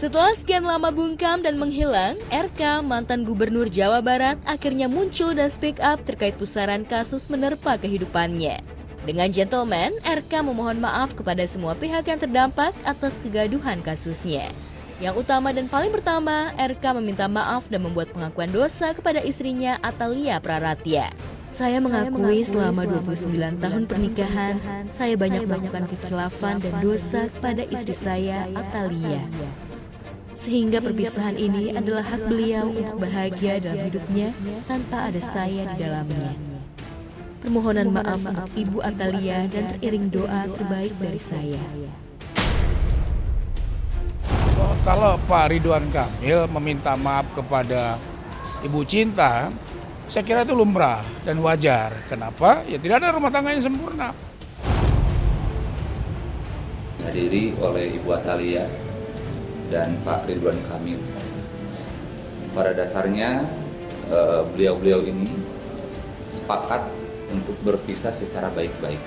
Setelah sekian lama bungkam dan menghilang, RK, mantan gubernur Jawa Barat, akhirnya muncul dan speak up terkait pusaran kasus menerpa kehidupannya. Dengan gentleman, RK memohon maaf kepada semua pihak yang terdampak atas kegaduhan kasusnya. Yang utama dan paling pertama, RK meminta maaf dan membuat pengakuan dosa kepada istrinya Atalia Praratya. Saya mengakui selama 29 tahun pernikahan, saya banyak melakukan kekhilafan dan dosa kepada istri saya, Atalia. Sehingga perpisahan ini adalah hak beliau untuk bahagia dalam hidupnya tanpa ada saya di dalamnya. Permohonan maaf untuk Ibu Atalia dan teriring doa terbaik dari saya. Kalau Pak Ridwan Kamil meminta maaf kepada Ibu Cinta, saya kira itu lumrah dan wajar. Kenapa? Ya tidak ada rumah tangga yang sempurna. Dihadiri oleh Ibu Atalia dan Pak Ridwan Kamil. Pada dasarnya beliau-beliau ini sepakat untuk berpisah secara baik-baik.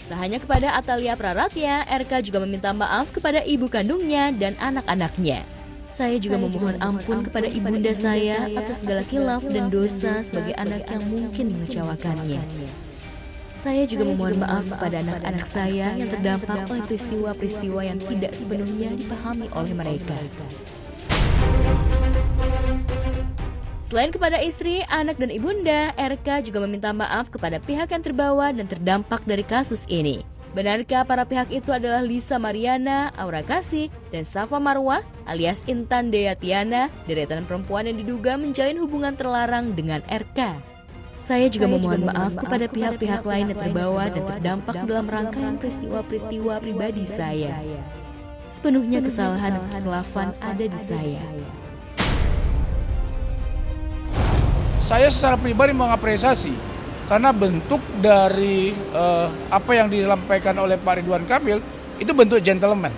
Tak hanya kepada Atalia Praratya, RK juga meminta maaf kepada ibu kandungnya dan anak-anaknya. Saya juga memohon ampun kepada ibunda saya atas segala khilaf dan dosa sebagai anak yang mungkin mengecewakannya. Saya juga memohon maaf kepada anak-anak saya yang terdampak oleh peristiwa-peristiwa yang tidak sepenuhnya dipahami oleh mereka. Selain kepada istri, anak, dan ibunda, RK juga meminta maaf kepada pihak yang terbawa dan terdampak dari kasus ini. Benarkah para pihak itu adalah Lisa Mariana, Aura Kasih, dan Safa Marwah alias Intan Deyatiana, deretan perempuan yang diduga menjalin hubungan terlarang dengan RK? Saya juga memohon maaf kepada pihak-pihak lain yang terbawa dan terdampak dalam rangkaian peristiwa-peristiwa pribadi saya. Sepenuhnya kesalahan dan kekhilafan ada di saya. Saya secara pribadi mengapresiasi karena bentuk dari apa yang disampaikan oleh Pak Ridwan Kamil itu bentuk gentleman.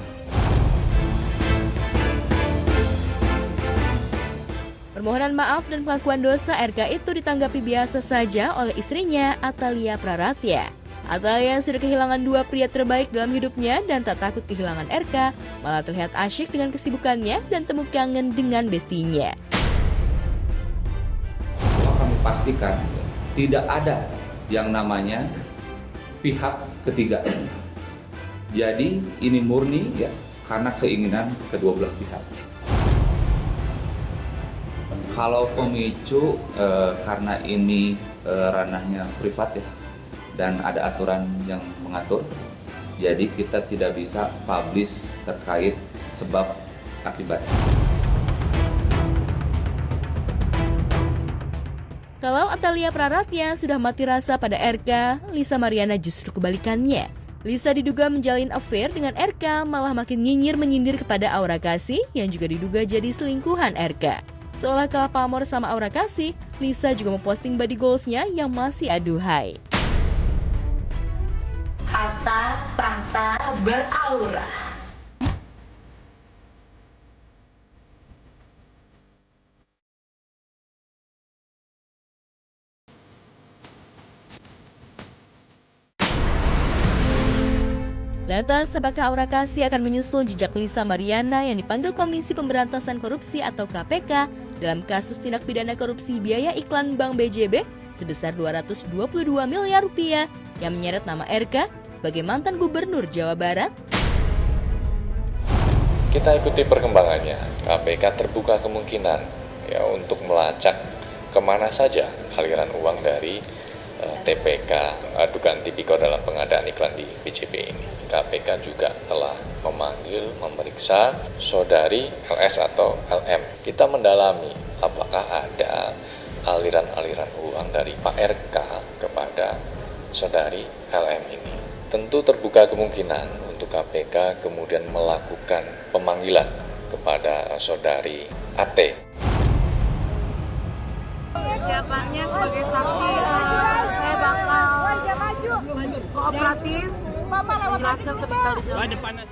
Permohonan maaf dan pengakuan dosa RK itu ditanggapi biasa saja oleh istrinya, Atalia Praratya. Atalia sudah kehilangan dua pria terbaik dalam hidupnya dan tak takut kehilangan RK, malah terlihat asyik dengan kesibukannya dan temu kangen dengan bestinya. Kami pastikan tidak ada yang namanya pihak ketiga. Jadi ini murni ya karena keinginan kedua belah pihak. Kalau pemicu karena ini ranahnya privat ya dan ada aturan yang mengatur, jadi kita tidak bisa publish terkait sebab akibat. Kalau Atalia Praratya sudah mati rasa pada RK, Lisa Mariana justru kebalikannya. Lisa diduga menjalin affair dengan RK, malah makin nyinyir menyindir kepada Aura Kasih yang juga diduga jadi selingkuhan RK. Seolah kalah pamor sama Aura Kasih, Lisa juga memposting body goals-nya yang masih aduhai. Harta tahta beraura. Lantas, apakah Aura Kasih akan menyusul jejak Lisa Mariana yang dipanggil Komisi Pemberantasan Korupsi atau KPK dalam kasus tindak pidana korupsi biaya iklan Bank BJB sebesar 222 miliar rupiah yang menyeret nama RK sebagai mantan gubernur Jawa Barat? Kita ikuti perkembangannya. KPK terbuka kemungkinan ya untuk melacak kemana saja aliran uang dari TPK, dugaan tipikor dalam pengadaan iklan di BJB ini. KPK juga telah memeriksa saudari LS atau LM. Kita mendalami apakah ada aliran-aliran uang dari Pak RK kepada saudari LM ini. Tentu terbuka kemungkinan untuk KPK kemudian melakukan pemanggilan kepada saudari AT. Persiapannya sebagai saksi, saya bakal kooperatif menjelaskan sedetail-detailnya.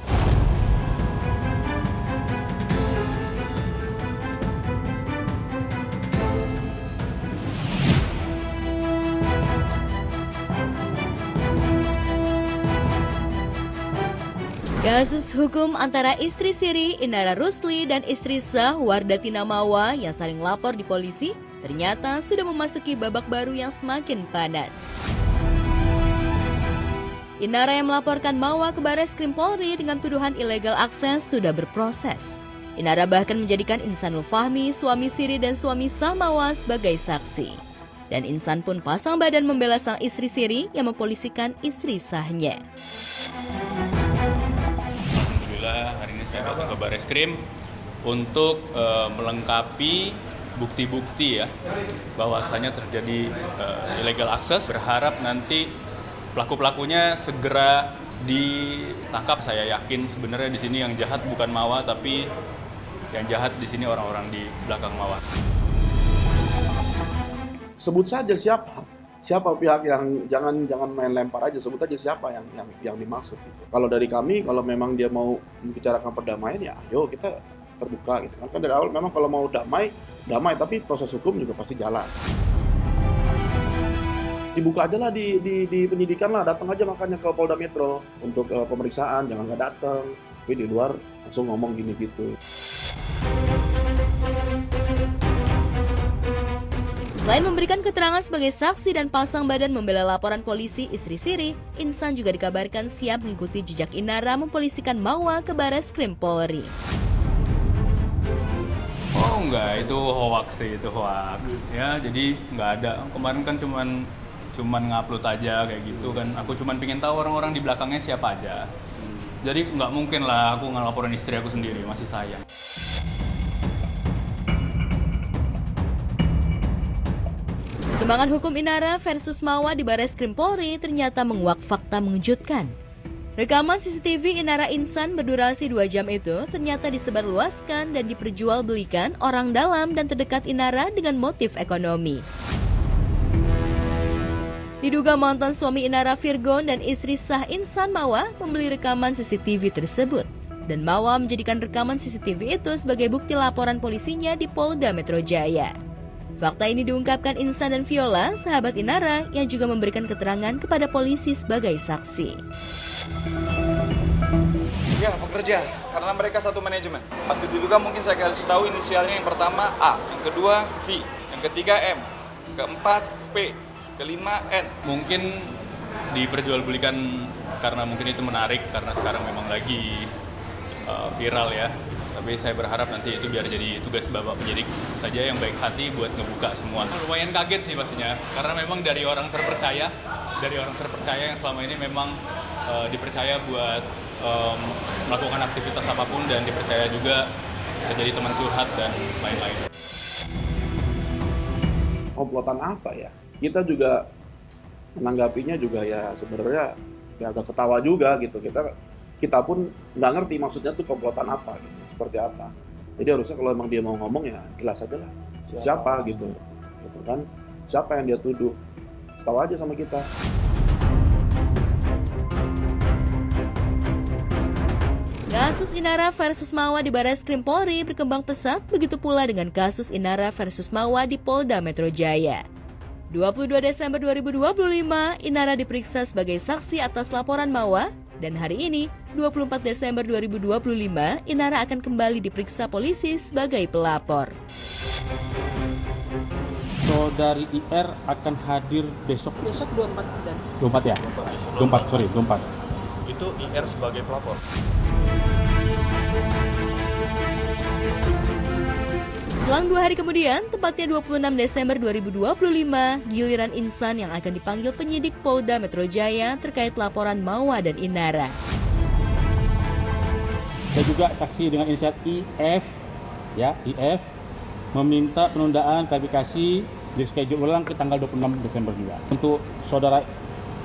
Kasus hukum antara istri Siri Inara Rusli dan istri sah Wardatina Mawa yang saling lapor di polisi ternyata sudah memasuki babak baru yang semakin panas. Inara yang melaporkan Mawa ke Barreskrim Polri dengan tuduhan ilegal akses sudah berproses. Inara bahkan menjadikan Insanul Fahmi, suami Siri dan suami sah Mawa sebagai saksi. Dan Insan pun pasang badan membela sang istri Siri yang mempolisikan istri sahnya. Hari ini saya datang ke Barreskrim untuk melengkapi bukti-bukti ya bahwasanya terjadi illegal access. Berharap nanti pelaku-pelakunya segera ditangkap. Saya yakin sebenarnya di sini yang jahat bukan Mawa, tapi yang jahat di sini orang-orang di belakang Mawa. Sebut saja siapa pihak yang jangan main lempar aja, sebut aja siapa yang dimaksud gitu. Kalau dari kami, kalau memang dia mau membicarakan perdamaian ya ayo kita terbuka gitu kan dari awal memang kalau mau damai tapi proses hukum juga pasti jalan. Dibuka aja lah di penyidikan lah, datang aja makanya ke Polda Metro untuk pemeriksaan, jangan nggak datang tapi di luar langsung ngomong gini gitu. Selain memberikan keterangan sebagai saksi dan pasang badan membela laporan polisi istri Siri, Insan juga dikabarkan siap mengikuti jejak Inara mempolisikan Mawa ke Barreskrim Polri. Oh enggak, itu hoax sih, itu hoax. Ya, jadi nggak ada. Kemarin kan cuman ngupload aja kayak gitu kan. Aku cuman pengen tahu orang-orang di belakangnya siapa aja. Jadi nggak mungkin lah aku ngelaporin istri aku sendiri, masih sayang. Perkembangan hukum Inara versus Mawa di Barreskrim Polri ternyata menguak fakta mengejutkan. Rekaman CCTV Inara Insan berdurasi 2 jam itu ternyata disebarluaskan dan diperjualbelikan orang dalam dan terdekat Inara dengan motif ekonomi. Diduga mantan suami Inara Virgon dan istri sah Insan Mawa membeli rekaman CCTV tersebut. Dan Mawa menjadikan rekaman CCTV itu sebagai bukti laporan polisinya di Polda Metro Jaya. Fakta ini diungkapkan Insan dan Viola, sahabat Inara, yang juga memberikan keterangan kepada polisi sebagai saksi. Ya, pekerja, karena mereka satu manajemen. Waktu diduga mungkin saya kasih tahu inisialnya yang pertama A, yang kedua V, yang ketiga M, keempat P, kelima N. Mungkin diperjualbelikan karena mungkin itu menarik, karena sekarang memang lagi viral ya. Tapi saya berharap nanti itu biar jadi tugas Bapak penyidik saja yang baik hati buat ngebuka semua. Lumayan kaget sih pastinya, karena memang dari orang terpercaya yang selama ini memang dipercaya buat melakukan aktivitas apapun dan dipercaya juga bisa jadi teman curhat dan lain-lain. Komplotan apa ya? Kita juga menanggapinya juga ya sebenarnya ya agak ketawa juga gitu. Kita pun nggak ngerti maksudnya tuh komplotan apa gitu, seperti apa. Jadi harusnya kalau emang dia mau ngomong ya jelas aja lah siapa gitu kan, siapa yang dia tuduh, tahu aja sama kita. Kasus Inara versus Mawa di Barreskrim Polri berkembang pesat, begitu pula dengan kasus Inara versus Mawa di Polda Metro Jaya. 22 Desember 2025, Inara diperiksa sebagai saksi atas laporan Mawa. Dan hari ini, 24 Desember 2025, Inara akan kembali diperiksa polisi sebagai pelapor. Saudari IR akan hadir besok. Besok 24 dan 24 ya? 24. Itu IR sebagai pelapor. Selang 2 hari kemudian, tepatnya 26 Desember 2025, giliran Insan yang akan dipanggil penyidik Polda Metro Jaya terkait laporan Mawa dan Inara. Saya juga saksi dengan inisial IF, meminta penundaan klarifikasi di schedule ulang ke tanggal 26 Desember juga. Untuk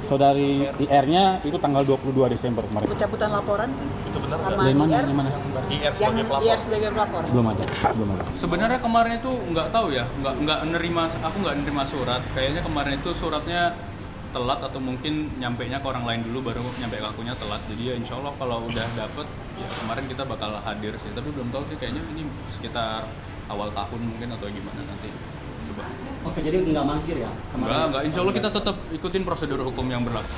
saudari IR-nya itu tanggal 22 Desember kemarin. pencabutan laporan Itu benar sama Dari mana? IR, Yang mana? IR yang sebagai pelapor. IR sebagai pelapor. Belum ada. Sebenarnya kemarin itu nggak tahu ya, aku nggak nerima surat. Kayaknya kemarin itu suratnya telat atau mungkin nyampainya ke orang lain dulu baru nyampe ke akunya telat. Jadi ya insya Allah kalau udah dapet ya kemarin kita bakal hadir sih. Tapi belum tahu sih, kayaknya ini sekitar awal tahun mungkin atau gimana nanti. Coba. Oke, jadi nggak mangkir ya? Enggak, insya Allah kita tetap ikutin prosedur hukum yang berlaku.